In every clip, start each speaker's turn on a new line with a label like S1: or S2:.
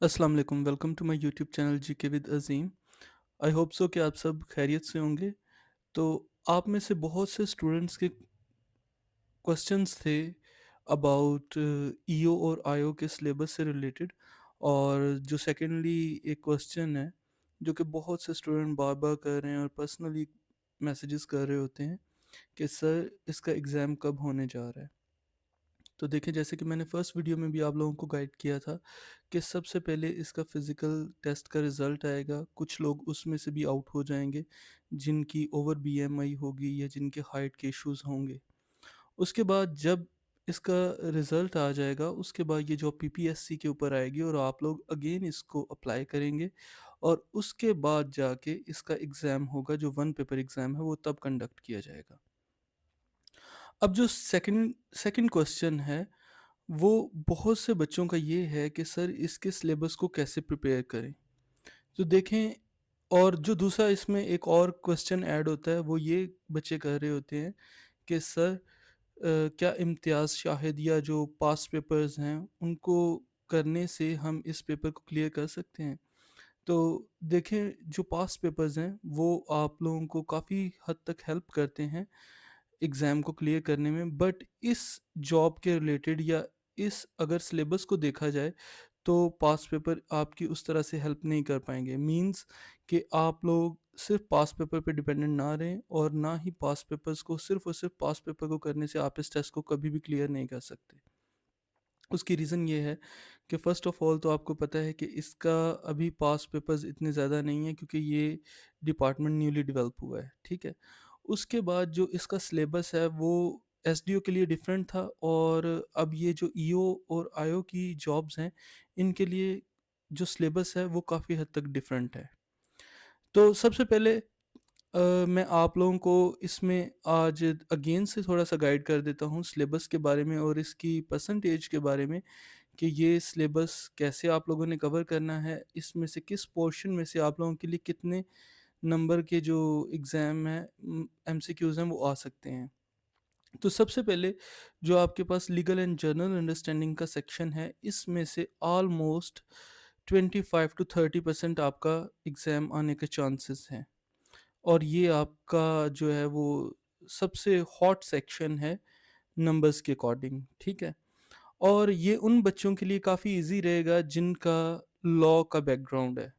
S1: अस्सलाम वालेकुम, welcome to my YouTube channel GK with Azeem. I hope so कि आप सब खैरियत से होंगे। तो आप में से बहुत से स्टूडेंट्स के क्वेश्चंस थे अबाउट ईओ और आईओ के सिलेबस से रिलेटेड। और जो सेकेंडली एक क्वेश्चन है जो कि बहुत से स्टूडेंट बार बार कर रहे हैं और पर्सनली मैसेजेस कर रहे होते हैं कि सर इसका एग्ज़ाम कब होने जा रहा है। तो देखिए, जैसे कि मैंने फर्स्ट वीडियो में भी आप लोगों को गाइड किया था कि सबसे पहले इसका फिज़िकल टेस्ट का रिज़ल्ट आएगा। कुछ लोग उसमें से भी आउट हो जाएँगे, जिनकी ओवर बीएमआई होगी या जिनके हाइट के इश्यूज़ होंगे। उसके बाद जब इसका रिज़ल्ट आ जाएगा, उसके बाद ये जॉब पीपीएससी के ऊपर आएगी और आप लोग अगेन इसको अप्लाई करेंगे और उसके बाद जाके इसका एग्ज़ाम होगा, जो वन पेपर एग्ज़ाम है वो तब कंडक्ट किया जाएगा। अब जो सेकंड सेकंड क्वेश्चन है, वो बहुत से बच्चों का ये है कि सर इसके सिलेबस को कैसे प्रिपेयर करें? तो देखें, और जो दूसरा इसमें एक और क्वेश्चन ऐड होता है, वो ये बच्चे कह रहे होते हैं कि सर क्या इम्तियाज़ शाहिद या जो पास्ट पेपर्स हैं, उनको करने से हम इस पेपर को क्लियर कर सकते हैं? तो देखें, जो पास्ट पेपर्स हैं, वो आप लोगों को काफ़ी हद तक हेल्प करते हैं एग्ज़ाम को क्लियर करने में, बट इस जॉब के रिलेटेड या इस अगर सिलेबस को देखा जाए, तो पास्ट पेपर आपकी उस तरह से हेल्प नहीं कर पाएँगे। मीन्स कि आप लोग सिर्फ़ पास्ट पेपर पे डिपेंडेंट ना रहें और ना ही पास्ट पेपर्स को सिर्फ़ और सिर्फ़ पास्ट पेपर को करने से आप इस टेस्ट को कभी भी क्लियर नहीं कर सकते। उसकी रीज़न ये है कि फ़र्स्ट ऑफ़ ऑल तो आपको पता है कि इसका अभी पास्ट पेपर्स इतने ज़्यादा नहीं है, क्योंकि ये डिपार्टमेंट न्यूली डेवलप हुआ है, ठीक है? उसके बाद जो इसका सिलेबस है वो एसडीओ के लिए डिफरेंट था, और अब ये जो ईओ और आईओ की जॉब्स हैं, इनके लिए जो सिलेबस है वो काफ़ी हद तक डिफरेंट है। तो सबसे पहले मैं आप लोगों को इसमें आज अगेन से थोड़ा-सा गाइड कर देता हूँ सिलेबस के बारे में और इसकी परसेंटेज के बारे में, कि ये सिलेबस कैसे आप लोगों ने कवर करना है, इसमें से किस पोर्शन में से आप लोगों के लिए कितने नंबर के जो एग्ज़ाम हैं, एमसीक्यूज़ हैं, वो आ सकते हैं। तो सबसे पहले जो आपके पास लीगल एंड जर्नल अंडरस्टैंडिंग का सेक्शन है, इसमें से ऑलमोस्ट 25 टू 30% आपका एग्ज़ाम आने के चांसेस हैं। और ये आपका जो है वो सबसे हॉट सेक्शन है नंबर्स के अकॉर्डिंग, ठीक है? और ये उन बच्चों के लिए काफ़ी ईज़ी रहेगा जिनका लॉ का बैकग्राउंड है।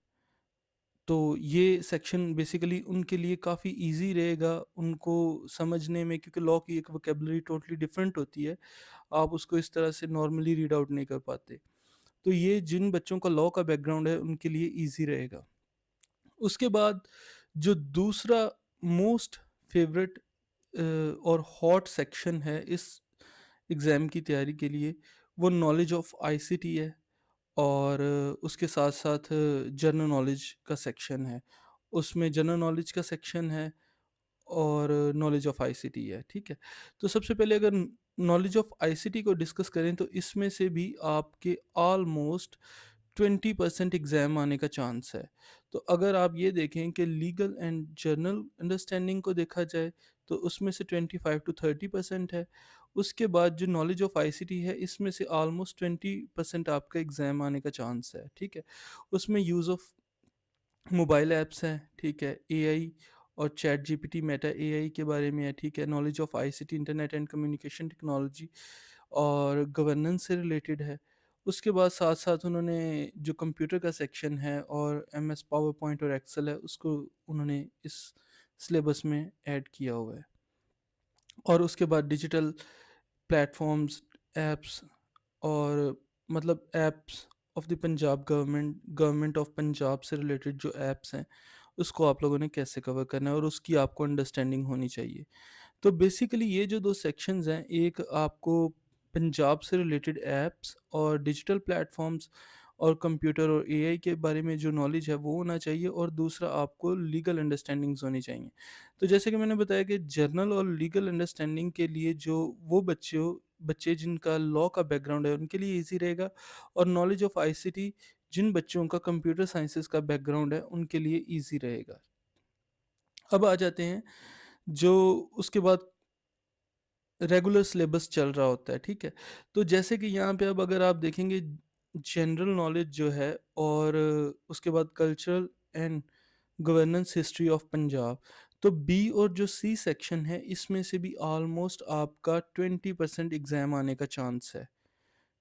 S1: तो ये सेक्शन बेसिकली उनके लिए काफ़ी ईज़ी रहेगा उनको समझने में, क्योंकि लॉ की एक वोकैब्युलरी टोटली डिफरेंट होती है। आप उसको इस तरह से नॉर्मली रीड आउट नहीं कर पाते। तो ये जिन बच्चों का लॉ का बैकग्राउंड है उनके लिए ईज़ी रहेगा। उसके बाद जो दूसरा मोस्ट फेवरेट और हॉट सेक्शन है इस एग्ज़ाम की तैयारी के लिए, वो नॉलेज ऑफ आईसीटी है। और उसके साथ-साथ जनरल नॉलेज का सेक्शन है। उसमें जनरल नॉलेज का सेक्शन है और नॉलेज ऑफ आईसीटी है, ठीक है? तो सबसे पहले अगर नॉलेज ऑफ आईसीटी को डिस्कस करें, तो इसमें से भी आपके ऑलमोस्ट 20% एग्ज़ाम आने का चांस है। तो अगर आप ये देखें कि लीगल एंड जर्नल अंडरस्टैंडिंग को देखा जाए, तो उसमें से 25 टू 30% है। उसके बाद जो नॉलेज ऑफ आईसीटी है, इसमें से ऑलमोस्ट 20% आपका एग्ज़ाम आने का चांस है, ठीक है? उसमें यूज़ ऑफ मोबाइल ऐप्स हैं, ठीक है? एआई और चैट जीपीटी, मेटा एआई के बारे में है, ठीक है? Knowledge of ICT, internet and communication technology और गवर्नेंस से रिलेटेड है। उसके बाद साथ-साथ उन्होंने जो कंप्यूटर का सेक्शन है और एमएस पावर पॉइंट और एक्सेल है, उसको उन्होंने इस सिलेबस में ऐड किया हुआ है। और उसके बाद डिजिटल प्लेटफ़ॉर्म्स, ऐप्स और मतलब apps of the Punjab government, government of Punjab से रिलेटेड जो ऐप्स हैं, उसको आप लोगों ने कैसे कवर करना है और उसकी आपको अंडरस्टैंडिंग होनी चाहिए। तो बेसिकली ये जो 2 सेक्शंस हैं, एक आपको पंजाब से रिलेटेड ऐप्स और डिजिटल प्लेटफ़ॉर्म्स और कंप्यूटर और एआई के बारे में जो नॉलेज है वो होना चाहिए, और दूसरा आपको लीगल अंडरस्टैंडिंग्स होनी चाहिए। तो जैसे कि मैंने बताया कि जर्नल और लीगल अंडरस्टैंडिंग के लिए जो वो बच्चे जिनका लॉ का बैकग्राउंड है उनके लिए ईज़ी रहेगा, और नॉलेज ऑफ आईसीटी जिन बच्चों का कंप्यूटर साइंसेज़ का बैकग्राउंड है उनके लिए ईज़ी रहेगा। अब आ जाते हैं जो उसके बाद रेगुलर सिलेबस चल रहा होता है, ठीक है? तो जैसे कि यहाँ पे अब अगर आप देखेंगे, जनरल नॉलेज जो है, और उसके बाद cultural and governance history of Punjab. तो बी और जो सी सेक्शन है, इसमें से भी ऑलमोस्ट आपका 20% एग्ज़ाम आने का चांस है।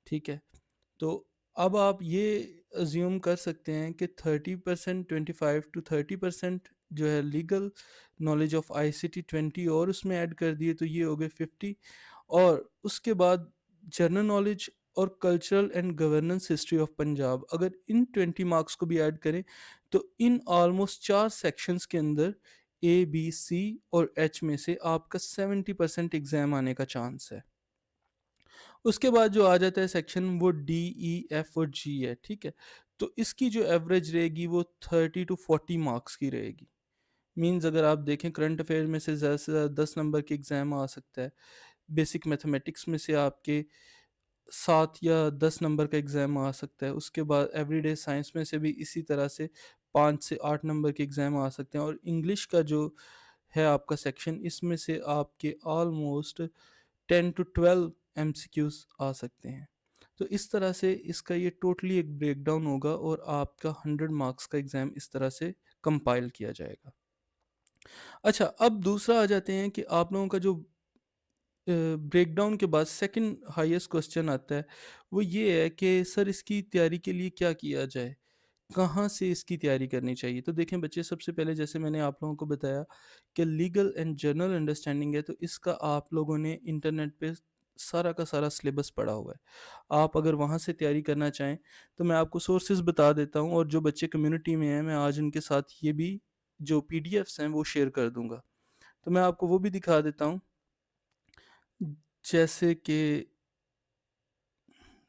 S1: ठीक है, तो अब आप ये अज्यूम कर सकते हैं कि 30%, 25 to 30% जो है लीगल नॉलेज ऑफ आईसीटी 20 और उसमें ऐड कर दिए तो ये हो गए 50। और उसके बाद जनरल नॉलेज और cultural and governance history of Punjab, अगर इन 20 मार्क्स को भी ऐड करें तो इन ऑलमोस्ट 4 सेक्शंस के अंदर ए बी सी और एच में से आपका 70% एग्जाम आने का चांस है। उसके बाद जो आ जाता है सेक्शन, वो डी ई एफ और जी है। ठीक है, तो इसकी जो एवरेज रहेगी वो 30 to 40 मार्क्स की रहेगी। मीन्स अगर आप देखें करंट अफेयर में से ज़्यादा 10 नंबर के एग्ज़ाम आ सकता है, बेसिक मैथमेटिक्स में से आपके 7 या 10 नंबर का एग्ज़ाम आ सकता है, उसके बाद एवरीडे साइंस में से भी इसी तरह से 5 से 8 नंबर के एग्ज़ाम आ सकते हैं, और इंग्लिश का जो है आपका सेक्शन, इसमें से आपके ऑलमोस्ट 10 to 12 एमसीक्यूज आ सकते हैं। तो इस तरह से इसका ये टोटली एक ब्रेकडाउन होगा और आपका 100 मार्क्स का एग्ज़ाम इस तरह से कंपाइल किया जाएगा। अच्छा, अब दूसरा आ जाते हैं कि आप लोगों का जो ब्रेकडाउन के बाद सेकंड हाईएस्ट क्वेश्चन आता है, वो ये है कि सर इसकी तैयारी के लिए क्या किया जाए? कहाँ से इसकी तैयारी करनी चाहिए? तो देखें बच्चे, सबसे पहले जैसे मैंने आप लोगों को बताया कि लीगल एंड जनरल अंडरस्टैंडिंग है, तो इसका आप लोगों ने इंटरनेट पे सारा का सारा सिलेबस पढ़ा हुआ है। आप अगर वहाँ से तैयारी करना चाहें तो मैं आपको सोर्सेज़ बता देता हूँ, और जो बच्चे कम्युनिटी में हैं मैं आज उनके साथ ये भी जो पीडीएफ्स हैं वो शेयर कर दूँगा। तो मैं आपको वो भी दिखा देता हूँ। जैसे कि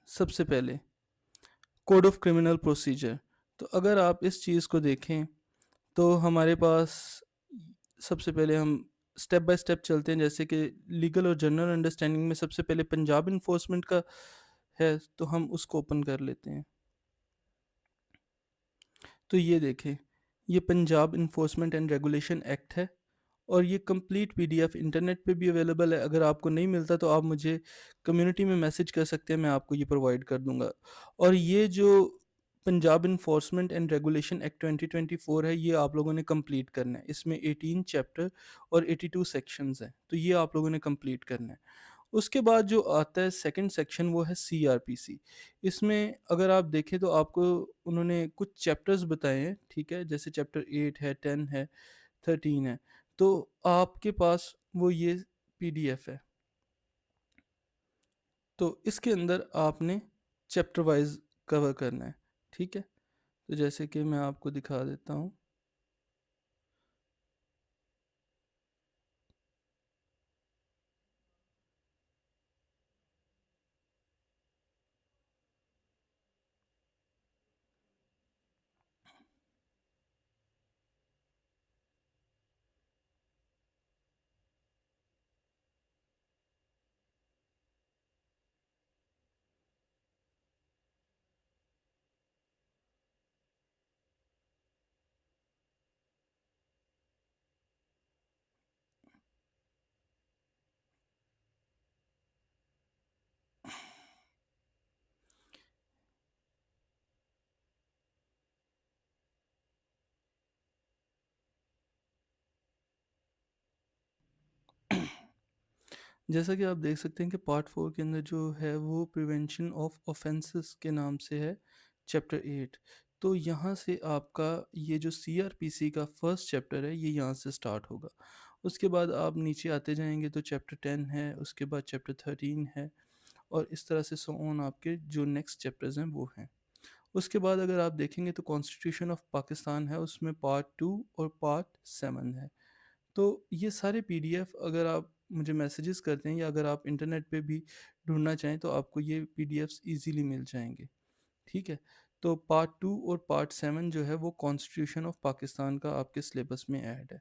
S1: सबसे पहले कोड ऑफ क्रिमिनल प्रोसीजर। तो अगर आप इस चीज़ को देखें तो हमारे पास सबसे पहले हम स्टेप बाय स्टेप चलते हैं। जैसे कि लीगल और जनरल अंडरस्टैंडिंग में सबसे पहले पंजाब इन्फोर्समेंट का है, तो हम उसको ओपन कर लेते हैं। तो ये देखें, ये Punjab enforcement and regulation act है, और ये कंप्लीट पीडीएफ इंटरनेट पे भी अवेलेबल है। अगर आपको नहीं मिलता तो आप मुझे कम्युनिटी में मैसेज कर सकते हैं, मैं आपको ये प्रोवाइड कर दूंगा। और ये जो Punjab enforcement and regulation act 2024 है, ये आप लोगों ने कंप्लीट करना है। इसमें 18 चैप्टर और 82 सेक्शंस हैं, तो ये आप लोगों ने कंप्लीट करना है। उसके बाद जो आता है सेकंड सेक्शन, वो है सीआरपीसी। इसमें अगर आप देखें तो आपको उन्होंने कुछ चैप्टर्स बताए हैं, ठीक है, जैसे चैप्टर 8 है, 10 है, 13 है। तो आपके पास वो ये पीडीएफ है, तो इसके अंदर आपने चैप्टर वाइज कवर करना है। ठीक है, तो जैसे कि मैं आपको दिखा देता हूँ। जैसा कि आप देख सकते हैं कि पार्ट 4 के अंदर जो है वो प्रिवेंशन ऑफ ऑफेंसेस के नाम से है, चैप्टर 8। तो यहाँ से आपका ये जो सीआरपीसी का फर्स्ट चैप्टर है, ये यहाँ से स्टार्ट होगा। उसके बाद आप नीचे आते जाएंगे तो चैप्टर 10 है, उसके बाद चैप्टर 13 है, और इस तरह से सो ऑन आपके जो नेक्स्ट चैप्टर्स हैं वो हैं। उसके बाद अगर आप देखेंगे तो कॉन्स्टिट्यूशन ऑफ पाकिस्तान है, उसमें पार्ट 2 और पार्ट 7 है। तो ये सारे पीडीएफ अगर आप मुझे मैसेजेस करते हैं, या अगर आप इंटरनेट पे भी ढूंढना चाहें, तो आपको ये पीडीएफ्स इजीली मिल जाएंगे। ठीक है, तो पार्ट 2 और पार्ट 7 जो है वो कॉन्स्टिट्यूशन ऑफ पाकिस्तान का आपके सिलेबस में ऐड है।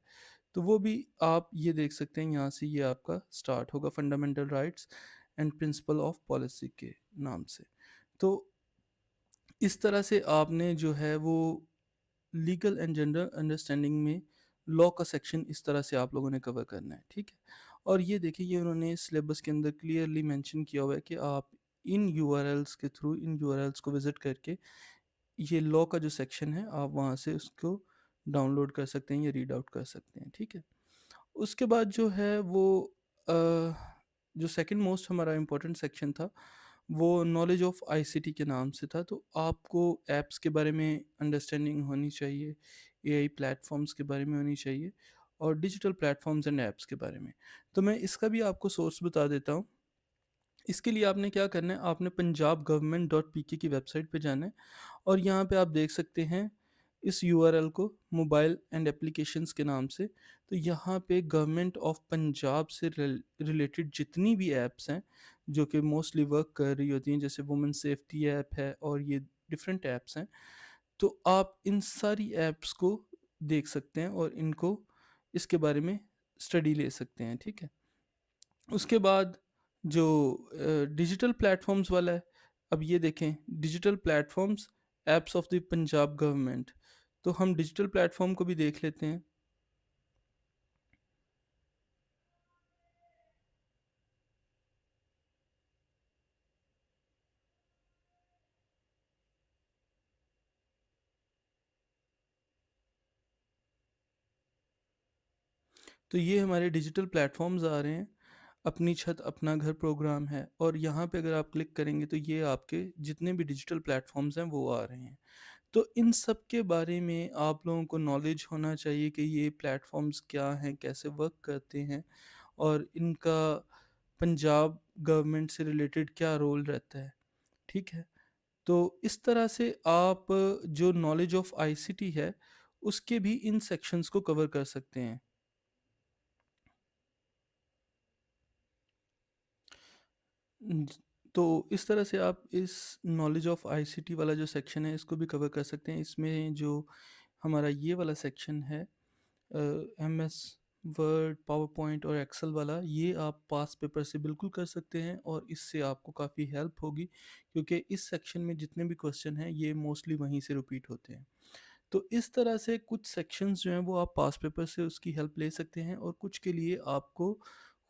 S1: तो वो भी आप ये देख सकते हैं, यहाँ से ये आपका स्टार्ट होगा fundamental rights and principle of policy के नाम से। तो इस तरह से आपने जो है वो लीगल एंड जनरल अंडरस्टैंडिंग में लॉ का सेक्शन इस तरह से आप लोगों ने कवर करना है। ठीक है, और ये देखिए, ये उन्होंने सिलेबस के अंदर क्लियरली मेंशन किया हुआ है कि आप इन यूआरएल्स के थ्रू, इन यूआरएल्स को विज़िट करके ये लॉ का जो सेक्शन है आप वहाँ से उसको डाउनलोड कर सकते हैं या रीड आउट कर सकते हैं, ठीक है। उसके बाद जो है वो अ, जो सेकंड मोस्ट हमारा इम्पोर्टेंट सेक्शन था वो नॉलेज ऑफ आईसीटी के नाम से था। तो आपको ऐप्स के बारे में अंडरस्टैंडिंग होनी चाहिए, एआई प्लेटफॉर्म्स के बारे में होनी चाहिए और डिजिटल प्लेटफॉर्म्स एंड ऐप्स के बारे में। तो मैं इसका भी आपको सोर्स बता देता हूँ। इसके लिए आपने क्या करना है, आपने पंजाब गवर्नमेंट डॉट पी के की वेबसाइट पे जाना है और यहाँ पे आप देख सकते हैं इस यूआरएल को, मोबाइल एंड एप्लीकेशंस के नाम से। तो यहाँ पे गवर्नमेंट ऑफ पंजाब से रिलेटेड जितनी भी ऐप्स हैं जो कि मोस्टली वर्क कर रही होती हैं, जैसे वुमेन सेफ्टी ऐप है और ये डिफरेंट ऐप्स हैं, तो आप इन सारी ऐप्स को देख सकते हैं और इनको, इसके बारे में स्टडी ले सकते हैं, ठीक है। उसके बाद जो डिजिटल प्लेटफॉर्म्स वाला है, अब ये देखें, digital platforms apps of the Punjab government. तो हम डिजिटल प्लेटफॉर्म को भी देख लेते हैं। तो ये हमारे डिजिटल प्लेटफॉर्म्स आ रहे हैं। अपनी छत अपना घर प्रोग्राम है और यहाँ पे अगर आप क्लिक करेंगे तो ये आपके जितने भी डिजिटल प्लेटफॉर्म्स हैं वो आ रहे हैं। तो इन सब के बारे में आप लोगों को नॉलेज होना चाहिए कि ये प्लेटफॉर्म्स क्या हैं, कैसे वर्क करते हैं और इनका पंजाब गवर्नमेंट से रिलेटेड क्या रोल रहता है, ठीक है। तो इस तरह से आप जो नॉलेज ऑफ आईसीटी है उसके भी इन सेक्शंस को कवर कर सकते हैं। ज- तो इस तरह से आप इस नॉलेज ऑफ आईसीटी वाला जो सेक्शन है इसको भी कवर कर सकते हैं। इसमें जो हमारा ये वाला सेक्शन है, M S word, power point और एक्सेल वाला, ये आप पास पेपर से बिल्कुल कर सकते हैं और इससे आपको काफ़ी हेल्प होगी, क्योंकि इस सेक्शन में जितने भी क्वेश्चन हैं ये मोस्टली वहीं से रिपीट होते हैं। तो इस तरह से कुछ सेक्शंस जो हैं वो आप पास पेपर से उसकी हेल्प ले सकते हैं और कुछ के लिए आपको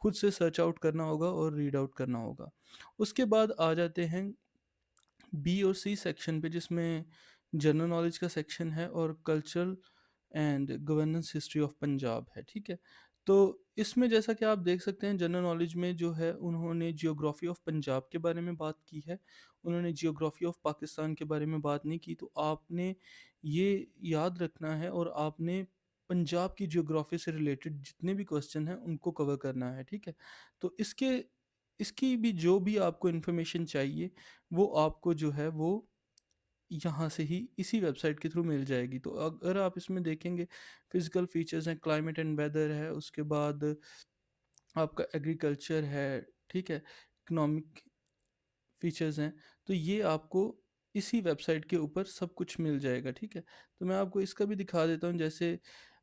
S1: खुद से सर्च आउट करना होगा और रीड आउट करना होगा। उसके बाद आ जाते हैं बी और सी सेक्शन पे, जिसमें जनरल नॉलेज का सेक्शन है और cultural and governance history of Punjab है, ठीक है। तो इसमें जैसा कि आप देख सकते हैं जनरल नॉलेज में जो है उन्होंने जियोग्राफी ऑफ पंजाब के बारे में बात की है, उन्होंने जियोग्राफी ऑफ पाकिस्तान के बारे में बात नहीं की। तो आपने ये याद रखना है और आपने पंजाब की जियोग्राफी से रिलेटेड जितने भी क्वेश्चन हैं उनको कवर करना है, ठीक है। तो इसके इसकी भी जो भी आपको इन्फॉर्मेशन चाहिए वो आपको जो है वो यहाँ से ही इसी वेबसाइट के थ्रू मिल जाएगी। तो अगर आप इसमें देखेंगे, फिजिकल फीचर्स हैं, क्लाइमेट एंड वेदर है, उसके बाद आपका एग्रीकल्चर है, ठीक है, इकोनॉमिक फीचर्स हैं। तो ये आपको इसी वेबसाइट के ऊपर सब कुछ मिल जाएगा, ठीक है। तो मैं आपको इसका भी दिखा देता हूँ, जैसे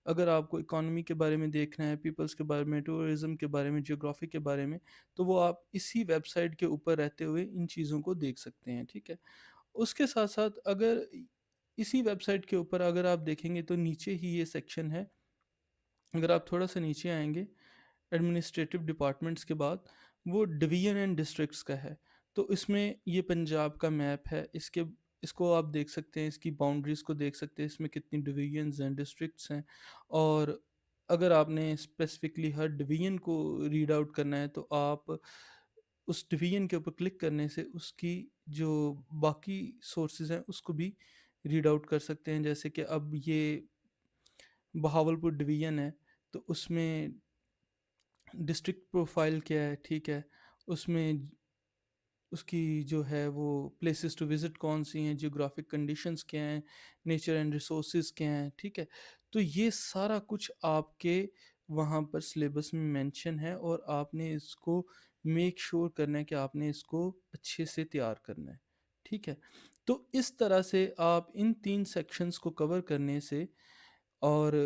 S1: अगर आपको इकोनॉमी के बारे में देखना है, पीपल्स के बारे में, टूरिज्म के बारे में, जियोग्राफी के बारे में, तो वो आप इसी वेबसाइट के ऊपर रहते हुए इन चीज़ों को देख सकते हैं, ठीक है। उसके साथ-साथ अगर इसी वेबसाइट के ऊपर अगर आप देखेंगे तो नीचे ही ये सेक्शन है। अगर आप थोड़ा-सा नीचे आएँगे एडमिनिस्ट्रेटिव डिपार्टमेंट्स के बाद, वो डिवीज़न एंड डिस्ट्रिक्ट्स का है। तो इसमें ये पंजाब का मैप है, इसको आप देख सकते हैं, इसकी बाउंड्रीज़ को देख सकते हैं, इसमें कितनी डिवीज़न्स हैं, डिस्ट्रिक्ट्स हैं। और अगर आपने स्पेसिफिकली हर डिवीज़न को रीड आउट करना है तो आप उस डिवीज़न के ऊपर क्लिक करने से उसकी जो बाकी सोर्सेज़ हैं उसको भी रीड आउट कर सकते हैं। जैसे कि अब ये बहावलपुर डिवीज़न है, तो उसमें डिस्ट्रिक्ट प्रोफाइल क्या है, ठीक है, उसमें उसकी जो है वो प्लेसेस टू विज़िट कौन सी हैं, जियोग्राफिक कंडीशंस क्या हैं, नेचर एंड रिसोर्सेज क्या हैं, ठीक है। तो ये सारा कुछ आपके वहाँ पर सिलेबस में मेंशन है और आपने इसको मेक श्योर करना है कि आपने इसको अच्छे से तैयार करना है, ठीक है। तो इस तरह से आप इन 3 सेक्शंस को कवर करने से और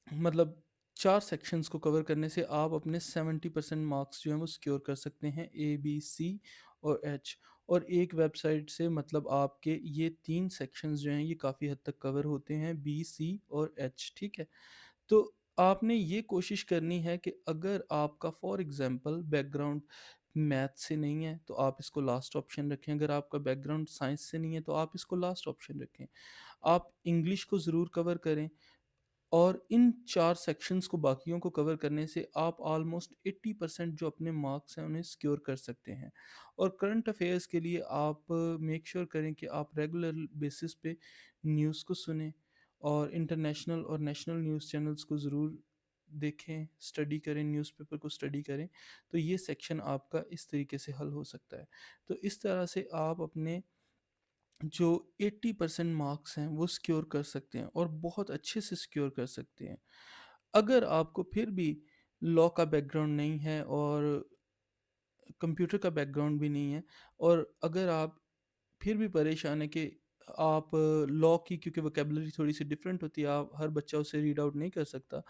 S1: मतलब 4 सेक्शंस को कवर करने से आप अपने 70% मार्क्स जो हैं वो सिक्योर कर सकते हैं, ए, बी, सी और एच। और एक वेबसाइट से मतलब आपके ये 3 सेक्शंस जो हैं ये काफ़ी हद तक कवर होते हैं, बी, सी और एच, ठीक है। तो आपने ये कोशिश करनी है कि अगर आपका फॉर एग्ज़ाम्पल बैकग्राउंड मैथ से नहीं है तो आप इसको लास्ट ऑप्शन रखें, अगर आपका बैकग्राउंड साइंस से नहीं है तो आप इसको लास्ट ऑप्शन रखें। आप इंग्लिश को ज़रूर कवर करें, और इन 4 सेक्शंस को बाकियों को कवर करने से आप ऑलमोस्ट 80% जो अपने मार्क्स हैं उन्हें सिक्योर कर सकते हैं। और करंट अफेयर्स के लिए आप मेक श्योर करें कि आप रेगुलर बेसिस पे न्यूज़ को सुनें, और इंटरनेशनल और नेशनल न्यूज़ चैनल्स को ज़रूर देखें, स्टडी करें, न्यूज़पेपर को स्टडी करें। तो ये सेक्शन आपका इस तरीके से हल हो सकता है। तो इस तरह से आप अपने जो 80% मार्क्स हैं वो सिक्योर कर सकते हैं, और बहुत अच्छे से सिक्योर कर सकते हैं। अगर आपको फिर भी लॉ का बैकग्राउंड नहीं है और कंप्यूटर का बैकग्राउंड भी नहीं है, और अगर आप फिर भी परेशान है कि आप लॉ की, क्योंकि वोकेबलरी थोड़ी सी डिफरेंट होती है, आप हर बच्चा उसे रीड आउट नहीं कर सकता,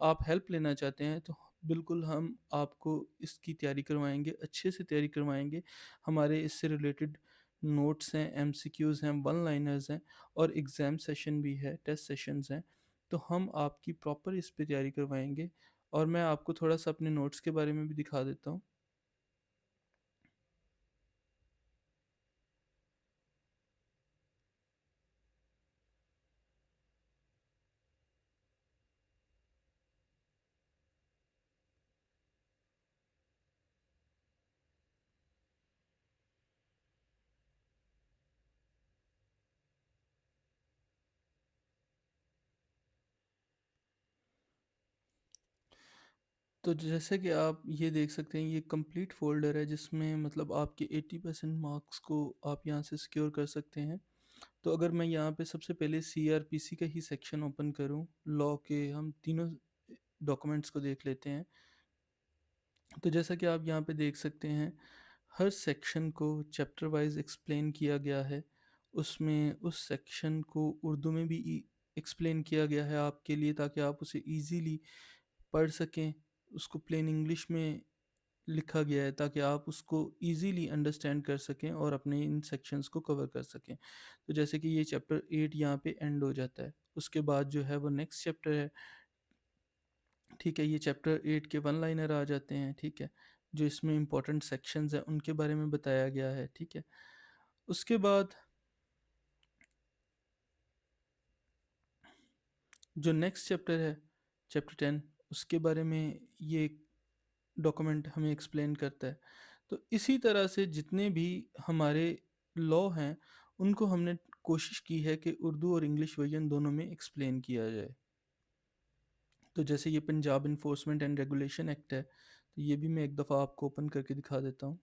S1: आप हेल्प लेना चाहते हैं, तो बिल्कुल हम आपको इसकी तैयारी करवाएंगे, अच्छे से तैयारी करवाएंगे। हमारे इससे रिलेटेड नोट्स हैं, एमसीक्यूज़ हैं, वन लाइनर्स हैं, और एग्ज़ाम सेशन भी है, टेस्ट सेशंस हैं। तो हम आपकी प्रॉपर इस पे तैयारी करवाएंगे। और मैं आपको थोड़ा सा अपने नोट्स के बारे में भी दिखा देता हूँ। तो जैसे कि आप ये देख सकते हैं, ये कंप्लीट फ़ोल्डर है जिसमें मतलब आपके 80% मार्क्स को आप यहाँ से सिक्योर कर सकते हैं। तो अगर मैं यहाँ पे सबसे पहले सीआरपीसी का ही सेक्शन ओपन करूँ, लॉ के हम तीनों डॉक्यूमेंट्स को देख लेते हैं। तो जैसा कि आप यहाँ पे देख सकते हैं, हर सेक्शन को चैप्टर वाइज एक्सप्लेन किया गया है। उसमें उस सेक्शन को उर्दू में भी एक्सप्लेन किया गया है आपके लिए, ताकि आप उसे इजीली पढ़ सकें। उसको प्लेन इंग्लिश में लिखा गया है ताकि आप उसको इजीली अंडरस्टैंड कर सकें और अपने इन सेक्शंस को कवर कर सकें। तो जैसे कि ये चैप्टर 8 यहाँ पे एंड हो जाता है, उसके बाद जो है वो नेक्स्ट चैप्टर है। ठीक है, ये चैप्टर 8 के वन लाइनर आ जाते हैं। ठीक है, जो इसमें इंपॉर्टेंट सेक्शंस हैं उनके बारे में बताया गया है। ठीक है, उसके बाद जो नेक्स्ट चैप्टर है, चैप्टर 10, उसके बारे में ये डॉक्यूमेंट हमें एक्सप्लेन करता है। तो इसी तरह से जितने भी हमारे लॉ हैं उनको हमने कोशिश की है कि उर्दू और इंग्लिश वर्जन दोनों में एक्सप्लेन किया जाए। तो जैसे ये Punjab enforcement and regulation act है, तो ये भी मैं एक दफ़ा आपको ओपन करके दिखा देता हूँ।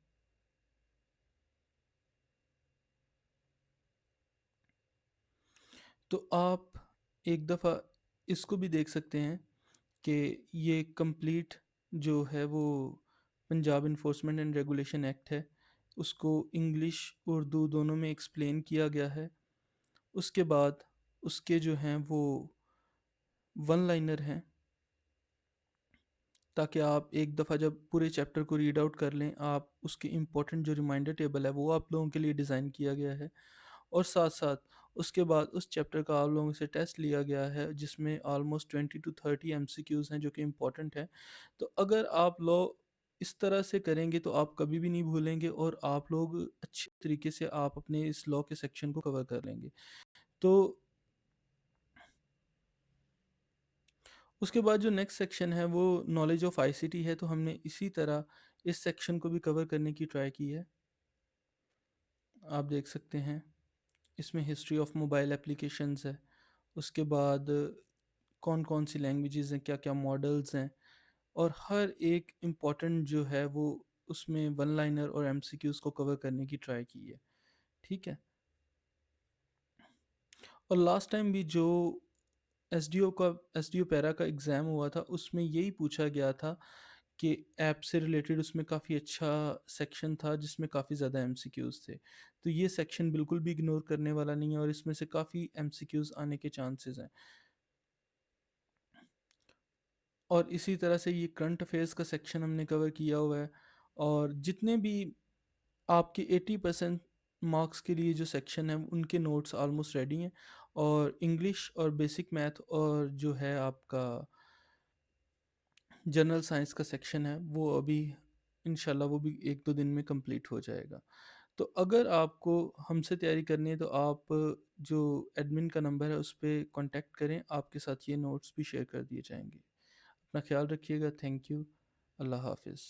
S1: तो आप एक दफ़ा इसको भी देख सकते हैं कि ये कंप्लीट जो है वो Punjab enforcement and regulation act है, उसको इंग्लिश उर्दू दोनों में एक्सप्लेन किया गया है। उसके बाद उसके जो हैं वो वन लाइनर हैं, ताकि आप एक दफ़ा जब पूरे चैप्टर को रीड आउट कर लें, आप उसके इम्पोर्टेंट जो रिमाइंडर टेबल है वो आप लोगों के लिए डिज़ाइन किया गया है। और साथ साथ उसके बाद उस चैप्टर का आप लोगों से टेस्ट लिया गया है, जिसमें ऑलमोस्ट 20 to 30 एमसीक्यूज़ हैं जो कि इम्पोर्टेंट हैं। तो अगर आप लॉ इस तरह से करेंगे तो आप कभी भी नहीं भूलेंगे, और आप लोग अच्छे तरीके से आप अपने इस लॉ के सेक्शन को कवर कर लेंगे। तो उसके बाद जो नेक्स्ट सेक्शन है वो नॉलेज ऑफ आईसीटी है, तो हमने इसी तरह इस सेक्शन को भी कवर करने की ट्राई की है। आप देख सकते हैं इसमें हिस्ट्री ऑफ मोबाइल एप्लीकेशंस है, उसके बाद कौन कौन सी लैंग्वेजेस हैं, क्या क्या मॉडल्स हैं, और हर एक इम्पॉर्टेंट जो है वो उसमें वन लाइनर और एमसीक्यूज़ को कवर करने की ट्राई की है। ठीक है, और लास्ट टाइम भी जो एस डी ओ पैरा का एग्ज़ाम हुआ था उसमें यही पूछा गया था कि ऐप से रिलेटेड उसमें काफ़ी अच्छा सेक्शन था जिसमें काफ़ी ज़्यादा एमसीक्यूज़ थे। तो ये सेक्शन बिल्कुल भी इग्नोर करने वाला नहीं है, और इसमें से काफ़ी एमसीक्यूज़ आने के चांसेस हैं। और इसी तरह से ये करंट अफेयर्स का सेक्शन हमने कवर किया हुआ है। और जितने भी आपके 80% मार्क्स के लिए जो सेक्शन है उनके नोट्स ऑलमोस्ट रेडी हैं। और इंग्लिश और बेसिक मैथ और जो है आपका जनरल साइंस का सेक्शन है वो अभी इंशाल्लाह वो भी 1-2 दिन में कंप्लीट हो जाएगा। तो अगर आपको हमसे तैयारी करनी है तो आप जो एडमिन का नंबर है उस पे कॉन्टैक्ट करें, आपके साथ ये नोट्स भी शेयर कर दिए जाएँगे। अपना ख़्याल रखिएगा, थैंक यू, अल्लाह हाफ़िज़।